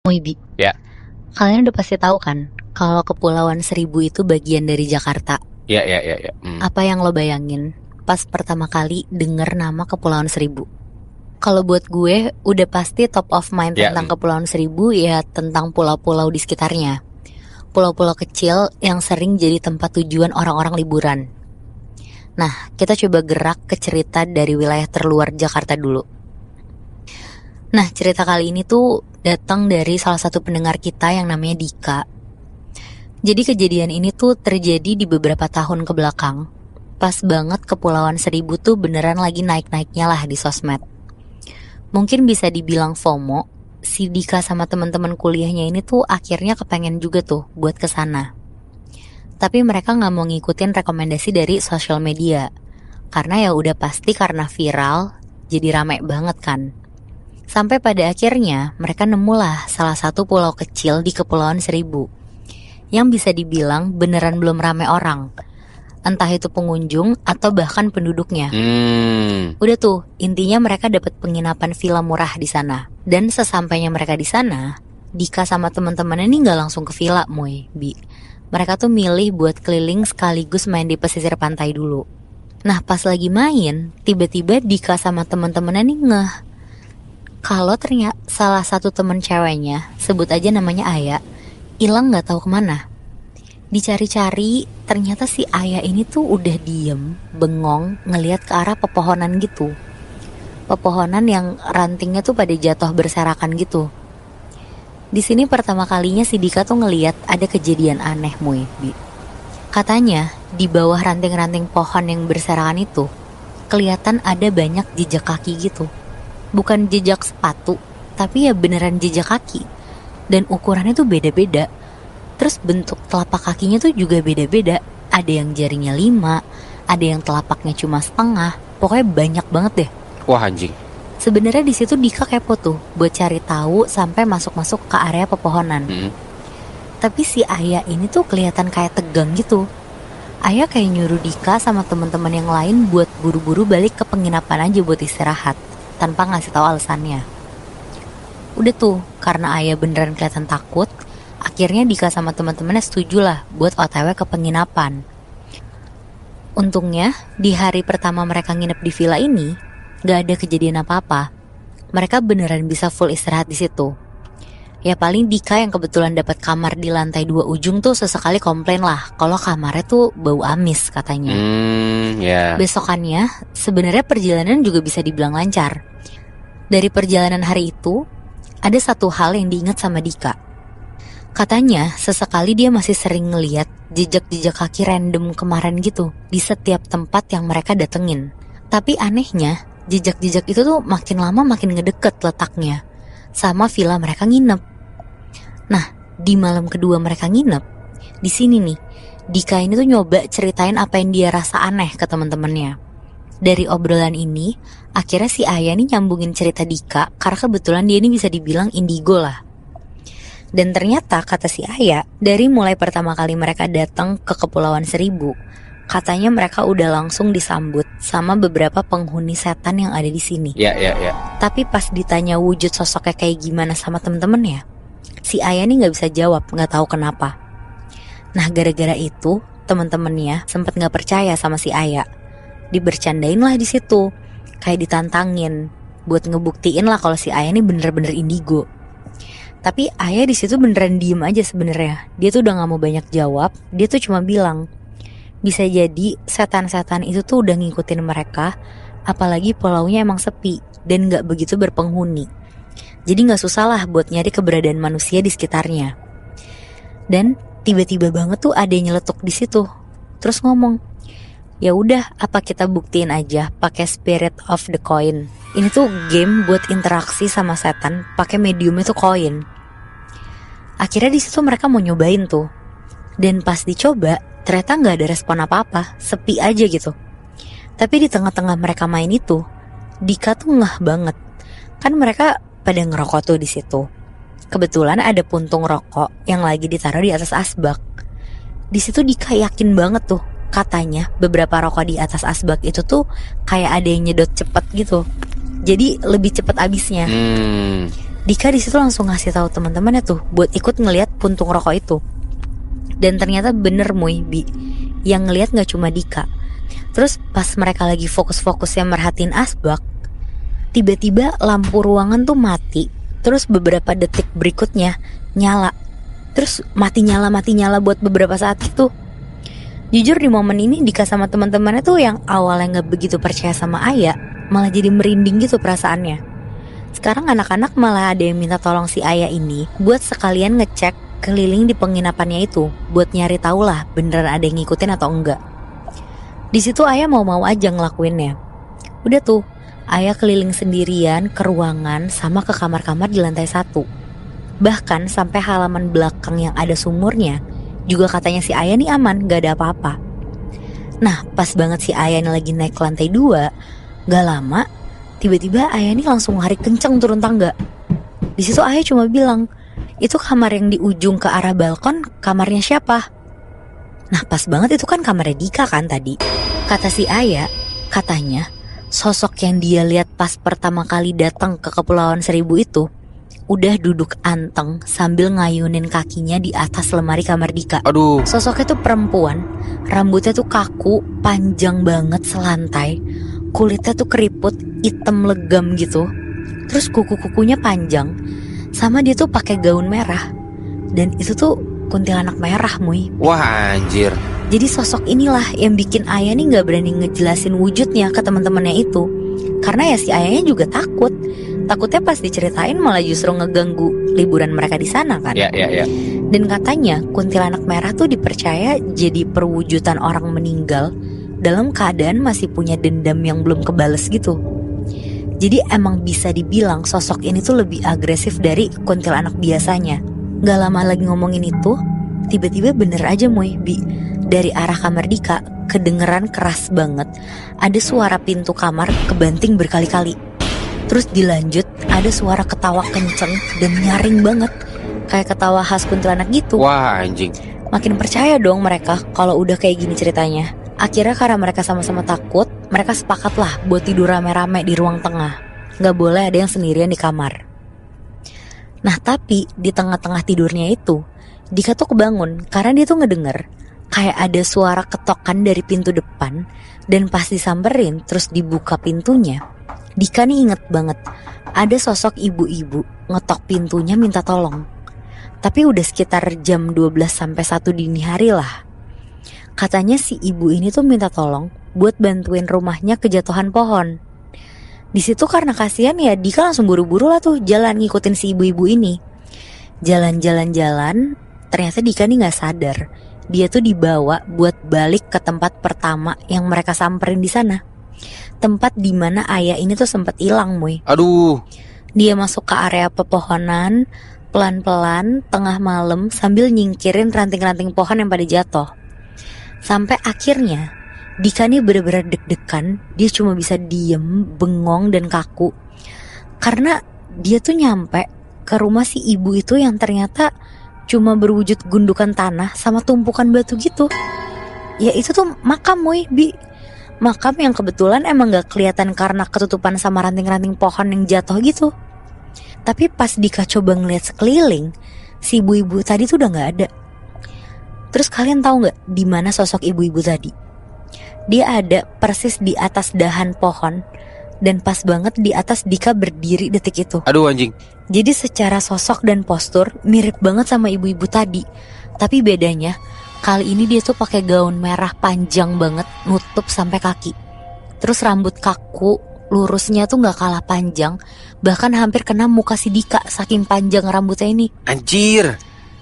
Moibi, Ya, kalian udah pasti tahu kan kalau Kepulauan Seribu itu bagian dari Jakarta. ya. Apa yang lo bayangin pas pertama kali denger nama Kepulauan Seribu? Kalau buat gue udah pasti top of mind Ya, tentang Kepulauan Seribu ya tentang pulau-pulau di sekitarnya. Pulau-pulau kecil yang sering jadi tempat tujuan orang-orang liburan. Nah, kita coba gerak ke cerita dari wilayah terluar Jakarta dulu. Nah, cerita kali ini tuh datang dari salah satu pendengar kita yang namanya Dika. Jadi kejadian ini tuh terjadi di beberapa tahun ke belakang. Pas banget Kepulauan Seribu tuh beneran lagi naik-naiknya lah di sosmed. Mungkin bisa dibilang FOMO, si Dika sama teman-teman kuliahnya ini tuh akhirnya kepengen juga tuh buat kesana. Tapi mereka gak mau ngikutin rekomendasi dari sosial media. Karena ya udah pasti karena viral, jadi rame banget kan. Sampai pada akhirnya mereka nemulah salah satu pulau kecil di Kepulauan Seribu yang bisa dibilang beneran belum rame orang, entah itu pengunjung atau bahkan penduduknya. Udah tuh, intinya mereka dapat penginapan villa murah di sana. Dan sesampainya mereka di sana, Dika sama teman-temannya ini nggak langsung ke villa, Bi. Mereka tuh milih buat keliling sekaligus main di pesisir pantai dulu. Nah, pas lagi main, tiba-tiba Dika sama teman-temannya nih ngeh kalau ternyata salah satu temen ceweknya, sebut aja namanya Aya, hilang gak tahu kemana. Dicari-cari, ternyata si Aya ini tuh udah diem, bengong, ngelihat ke arah pepohonan gitu. Pepohonan yang rantingnya tuh pada jatuh berserakan gitu. Di sini pertama kalinya si Dika tuh ngelihat ada kejadian aneh, Bi. Katanya, di bawah ranting-ranting pohon yang berserakan itu, kelihatan ada banyak jejak kaki gitu. Bukan jejak sepatu, tapi ya beneran jejak kaki. Dan ukurannya tuh beda-beda. Terus bentuk telapak kakinya tuh juga beda-beda. Ada yang jarinya 5, ada yang telapaknya cuma setengah. Pokoknya banyak banget deh. Wah anjing. Sebenarnya di situ Dika kepo tuh buat cari tahu sampai masuk-masuk ke area pepohonan. Tapi si Ayah ini tuh kelihatan kayak tegang gitu. Ayah kayak nyuruh Dika sama teman-teman yang lain buat buru-buru balik ke penginapan aja buat istirahat, tanpa ngasih tahu alasannya. Udah tuh, karena Ayah beneran kelihatan takut, akhirnya Dika sama teman-temannya setuju lah buat OTW ke penginapan. Untungnya, di hari pertama mereka nginep di villa ini, gak ada kejadian apa-apa. Mereka beneran bisa full istirahat di situ. Ya paling Dika yang kebetulan dapat kamar di lantai 2 ujung tuh sesekali komplain lah kalau kamarnya tuh bau amis katanya. Besokannya, sebenarnya perjalanan juga bisa dibilang lancar. Dari perjalanan hari itu, ada satu hal yang diingat sama Dika. Katanya, sesekali dia masih sering ngeliat jejak-jejak kaki random kemarin gitu di setiap tempat yang mereka datengin. Tapi anehnya, jejak-jejak itu tuh makin lama makin ngedeket letaknya sama villa mereka nginep. Nah, di malam kedua mereka nginep, di sini nih, Dika ini tuh nyoba ceritain apa yang dia rasa aneh ke teman-temannya. Dari obrolan ini, akhirnya si Ayah nih nyambungin cerita Dika karena kebetulan dia ini bisa dibilang indigo lah. Dan ternyata kata si Ayah, dari mulai pertama kali mereka datang ke Kepulauan Seribu, katanya mereka udah langsung disambut sama beberapa penghuni setan yang ada di sini. Ya. Tapi pas ditanya wujud sosoknya kayak gimana sama temen-temennya, si Ayah nih nggak bisa jawab, nggak tahu kenapa. Nah gara-gara itu temen-temennya sempet nggak percaya sama si Ayah. Dibercandain lah di situ, kayak ditantangin buat ngebuktiin lah kalau si Ayah ini bener-bener indigo. Tapi Ayah di situ beneran diem aja sebenarnya. Dia tuh udah nggak mau banyak jawab. Dia tuh cuma bilang, bisa jadi setan-setan itu tuh udah ngikutin mereka, apalagi pulaunya emang sepi dan gak begitu berpenghuni. Jadi gak susah lah buat nyari keberadaan manusia di sekitarnya. Dan tiba-tiba banget tuh ada yang nyeletuk di situ. Terus ngomong, ya udah apa kita buktiin aja pakai spirit of the coin. Ini tuh game buat interaksi sama setan pakai mediumnya tuh koin. Akhirnya di situ mereka mau nyobain tuh. Dan pas dicoba, ternyata gak ada respon apa-apa, sepi aja gitu. Tapi di tengah-tengah mereka main itu, Dika tuh ngeh banget. Kan mereka pada ngerokok tuh di situ. Kebetulan ada puntung rokok yang lagi ditaruh di atas asbak. Di situ Dika yakin banget tuh, katanya beberapa rokok di atas asbak itu tuh kayak ada yang nyedot cepet gitu. Jadi lebih cepet abisnya. Dika di situ langsung ngasih tahu teman-temannya tuh buat ikut ngelihat puntung rokok itu. Dan ternyata bener Bi, yang ngelihat nggak cuma Dika. Terus pas mereka lagi fokus-fokusnya merhatiin asbak, tiba-tiba lampu ruangan tuh mati. Terus beberapa detik berikutnya nyala. Terus mati nyala buat beberapa saat itu. Jujur di momen ini Dika sama teman-temannya tuh yang awalnya nggak begitu percaya sama Aya, malah jadi merinding gitu perasaannya. Sekarang anak-anak malah ada yang minta tolong si Aya ini buat sekalian ngecek keliling di penginapannya itu, buat nyari tahu lah beneran ada yang ngikutin atau enggak. Di situ Aya mau-mau aja ngelakuinnya. Udah tuh, Aya keliling sendirian ke ruangan sama ke kamar-kamar di lantai 1. Bahkan sampai halaman belakang yang ada sumurnya juga katanya si Aya nih aman, gak ada apa-apa. Nah pas banget si Aya nih lagi naik ke lantai 2, gak lama tiba-tiba Aya nih langsung lari kenceng turun tangga. Di situ Aya cuma bilang, itu kamar yang di ujung ke arah balkon, kamarnya siapa? Nah pas banget itu kan kamarnya Dika kan tadi. Kata si Aya, katanya sosok yang dia lihat pas pertama kali datang ke Kepulauan Seribu itu udah duduk anteng sambil ngayunin kakinya di atas lemari kamar Dika. Aduh. Sosoknya tuh perempuan, rambutnya tuh kaku, panjang banget selantai, kulitnya tuh keriput, hitam legam gitu. Terus kuku-kukunya panjang, sama dia tuh pakai gaun merah. Dan itu tuh kuntilanak merah, Muy. Wah anjir. Jadi sosok inilah yang bikin Aya nih gak berani ngejelasin wujudnya ke teman-temannya itu. Karena ya si Ayanya juga takut. Takutnya pas diceritain malah justru ngeganggu liburan mereka di sana kan. Ya. Dan katanya kuntilanak merah tuh dipercaya jadi perwujudan orang meninggal dalam keadaan masih punya dendam yang belum kebales gitu. Jadi emang bisa dibilang sosok ini tuh lebih agresif dari kuntilanak biasanya. Gak lama lagi ngomongin itu, tiba-tiba bener aja Bi, dari arah kamar Dika kedengeran keras banget. Ada suara pintu kamar kebanting berkali-kali. Terus dilanjut ada suara ketawa kenceng dan nyaring banget, kayak ketawa khas kuntilanak gitu. Wah anjing. Makin percaya dong mereka kalau udah kayak gini ceritanya. Akhirnya karena mereka sama-sama takut, mereka sepakat lah buat tidur rame-rame di ruang tengah. Gak boleh ada yang sendirian di kamar. Nah tapi di tengah-tengah tidurnya itu, Dika tuh kebangun karena dia tuh ngedenger kayak ada suara ketokan dari pintu depan. Dan pas disamperin terus dibuka pintunya, Dika nih inget banget ada sosok ibu-ibu ngetok pintunya minta tolong. Tapi udah sekitar jam 12 sampai 1 dini hari lah. Katanya si ibu ini tuh minta tolong buat bantuin rumahnya kejatuhan pohon. Di situ karena kasihan ya Dika langsung buru-buru lah tuh jalan ngikutin si ibu-ibu ini. Jalan-jalan, ternyata Dika nih gak sadar dia tuh dibawa buat balik ke tempat pertama yang mereka samperin di sana. Tempat dimana Aya ini tuh sempat hilang, Muy. Aduh. Dia masuk ke area pepohonan, pelan-pelan, tengah malam sambil nyingkirin ranting-ranting pohon yang pada jatuh. Sampai akhirnya Dika nih bener-bener deg-degan. Dia cuma bisa diem, bengong dan kaku. Karena dia tuh nyampe ke rumah si ibu itu yang ternyata cuma berwujud gundukan tanah sama tumpukan batu gitu. Ya itu tuh makam, Muy, makam yang kebetulan emang gak kelihatan karena ketutupan sama ranting-ranting pohon yang jatuh gitu. Tapi pas Dika coba ngeliat sekeliling, si ibu-ibu tadi tuh udah gak ada. Terus kalian tahu gak di mana sosok ibu-ibu tadi? Dia ada persis di atas dahan pohon. Dan pas banget di atas Dika berdiri detik itu. Aduh anjing. Jadi secara sosok dan postur mirip banget sama ibu-ibu tadi. Tapi bedanya kali ini dia tuh pakai gaun merah panjang banget, nutup sampai kaki. Terus rambut kaku, lurusnya tuh gak kalah panjang, bahkan hampir kena muka si Dika saking panjang rambutnya ini. Anjir.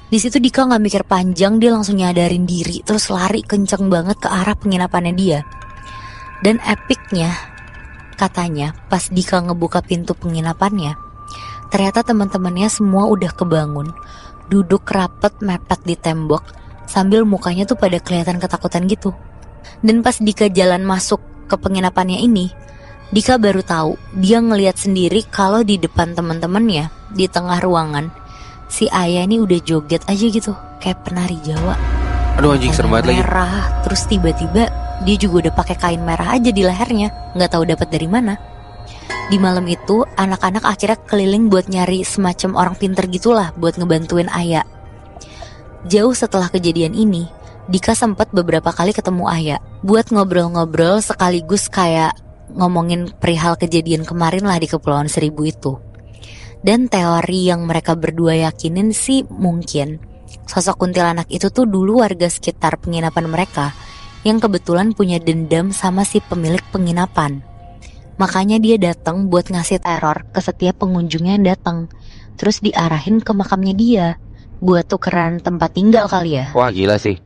Di situ Dika gak mikir panjang, dia langsung nyadarin diri, terus lari kenceng banget ke arah penginapannya dia. Dan epicnya, katanya pas Dika ngebuka pintu penginapannya, ternyata teman-temannya semua udah kebangun, duduk rapet mepet di tembok, sambil mukanya tuh pada kelihatan ketakutan gitu. Dan pas Dika jalan masuk ke penginapannya ini, Dika baru tahu dia ngelihat sendiri kalau di depan teman-temannya di tengah ruangan si Aya ini udah joget aja gitu kayak penari Jawa. Aduh anjing, serem banget lagi. Merah, terus tiba-tiba dia juga udah pakai kain merah aja di lehernya, nggak tahu dapat dari mana. Di malam itu, anak-anak akhirnya keliling buat nyari semacam orang pinter gitulah buat ngebantuin Aya. Jauh setelah kejadian ini, Dika sempat beberapa kali ketemu Aya buat ngobrol-ngobrol sekaligus kayak ngomongin perihal kejadian kemarin lah di Kepulauan Seribu itu. Dan teori yang mereka berdua yakinin sih mungkin sosok kuntilanak itu tuh dulu warga sekitar penginapan mereka yang kebetulan punya dendam sama si pemilik penginapan. Makanya dia datang buat ngasih teror ke setiap pengunjungnya yang datang. Terus diarahin ke makamnya dia buat tukeran tempat tinggal kali ya. Wah gila sih.